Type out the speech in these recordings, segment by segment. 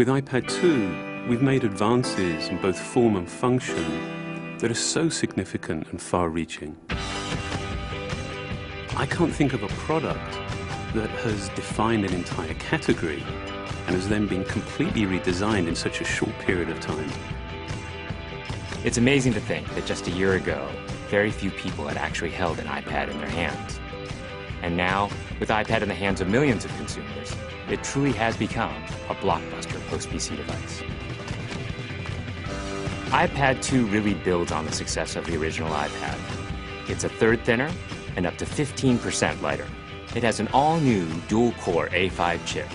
With iPad 2, we've made advances in both form and function that are so significant and far-reaching. I can't think of a product that has defined an entire category and has then been completely redesigned in such a short period of time. It's amazing to think that just a year ago, very few people had actually held an iPad in their hands. And now, with iPad in the hands of millions of consumers, it truly has become a blockbuster post-PC device. iPad 2 really builds on the success of the original iPad. It's a third thinner and up to 15% lighter. It has an all-new dual-core A5 chip,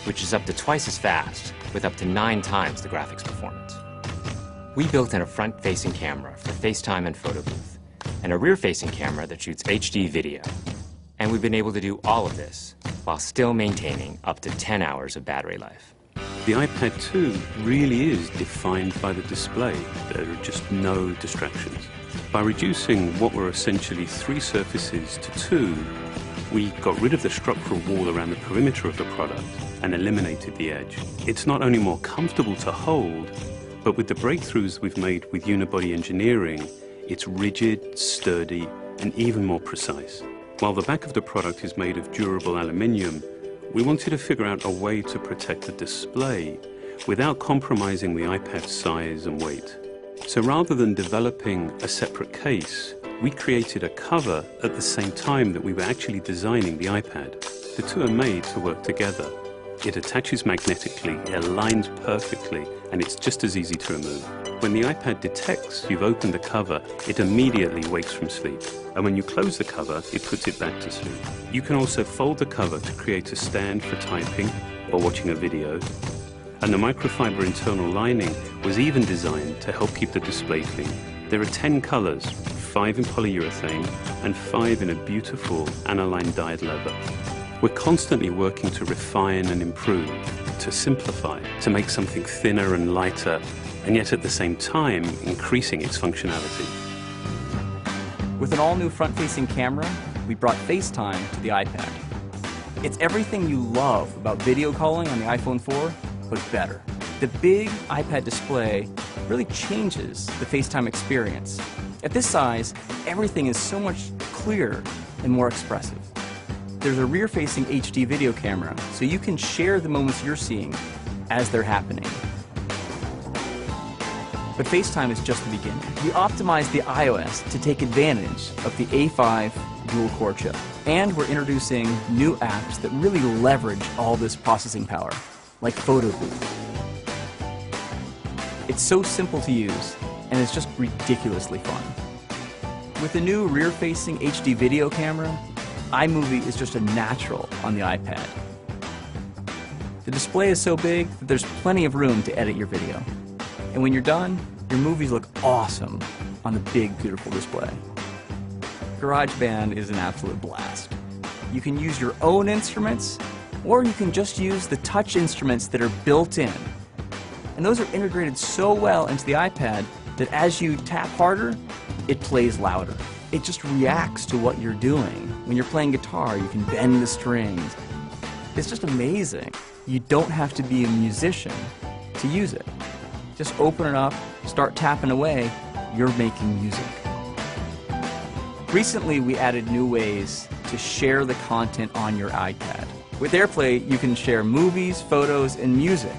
which is up to twice as fast, with up to 9 times the graphics performance. We built in a front-facing camera for FaceTime and photo booth, and a rear-facing camera that shoots HD video. And we've been able to do all of this while still maintaining up to 10 hours of battery life. The iPad 2 really is defined by the display. There are just no distractions. By reducing what were essentially 3 surfaces to 2, we got rid of the structural wall around the perimeter of the product and eliminated the edge. It's not only more comfortable to hold, but with the breakthroughs we've made with unibody engineering, it's rigid, sturdy, and even more precise. While the back of the product is made of durable aluminium, we wanted to figure out a way to protect the display without compromising the iPad's size and weight. So rather than developing a separate case, we created a cover at the same time that we were actually designing the iPad. The two are made to work together. It attaches magnetically, it aligns perfectly, and it's just as easy to remove. When the iPad detects you've opened the cover, it immediately wakes from sleep. And when you close the cover, it puts it back to sleep. You can also fold the cover to create a stand for typing or watching a video. And the microfiber internal lining was even designed to help keep the display clean. There are 10 colors, 5 in polyurethane and 5 in a beautiful aniline dyed leather. We're constantly working to refine and improve, to simplify, to make something thinner and lighter, and yet at the same time increasing its functionality. With an all-new front-facing camera, we brought FaceTime to the iPad. It's everything you love about video calling on the iPhone 4, but better. The big iPad display really changes the FaceTime experience. At this size, everything is so much clearer and more expressive. There's a rear-facing HD video camera, so you can share the moments you're seeing as they're happening. But FaceTime is just the beginning. We optimized the iOS to take advantage of the A5 dual-core chip. And we're introducing new apps that really leverage all this processing power, like Photo Booth. It's so simple to use, and it's just ridiculously fun. With the new rear-facing HD video camera, iMovie is just a natural on the iPad. The display is so big that there's plenty of room to edit your video. And when you're done, your movies look awesome on the big, beautiful display. GarageBand is an absolute blast. You can use your own instruments, or you can just use the touch instruments that are built in. And those are integrated so well into the iPad that as you tap harder, it plays louder. It just reacts to what you're doing. When you're playing guitar, you can bend the strings. It's just amazing. You don't have to be a musician to use it. Just open it up, start tapping away, you're making music. Recently, we added new ways to share the content on your iPad. With AirPlay, you can share movies, photos, and music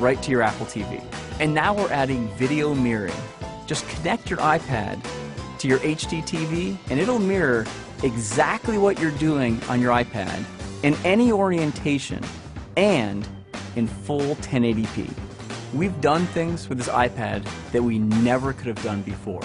right to your Apple TV. And now we're adding video mirroring. Just connect your iPad to your HD TV, and it'll mirror exactly what you're doing on your iPad in any orientation and in full 1080p. We've done things with this iPad that we never could have done before.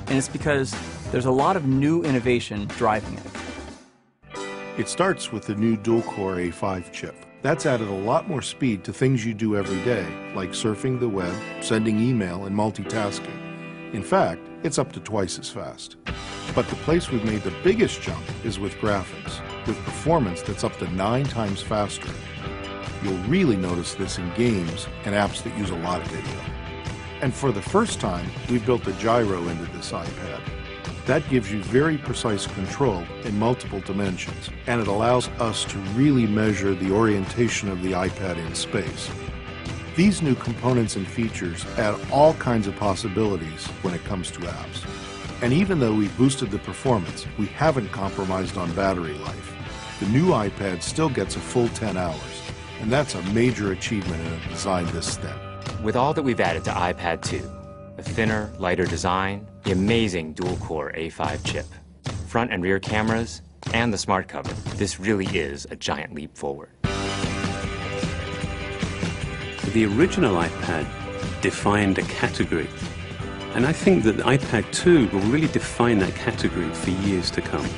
And it's because there's a lot of new innovation driving it. It starts with the new dual-core A5 chip. That's added a lot more speed to things you do every day, like surfing the web, sending email, and multitasking. In fact, it's up to twice as fast. But the place we've made the biggest jump is with graphics, with performance that's up to 9 times faster. You'll really notice this in games and apps that use a lot of video. And for the first time, we've built a gyro into this iPad. That gives you very precise control in multiple dimensions, and it allows us to really measure the orientation of the iPad in space. These new components and features add all kinds of possibilities when it comes to apps. And even though we boosted the performance, we haven't compromised on battery life. The new iPad still gets a full 10 hours, and that's a major achievement in a design this thin. With all that we've added to iPad 2, a thinner, lighter design, the amazing dual-core A5 chip, front and rear cameras, and the smart cover, this really is a giant leap forward. The original iPad defined a category, and I think that the iPad 2 will really define that category for years to come.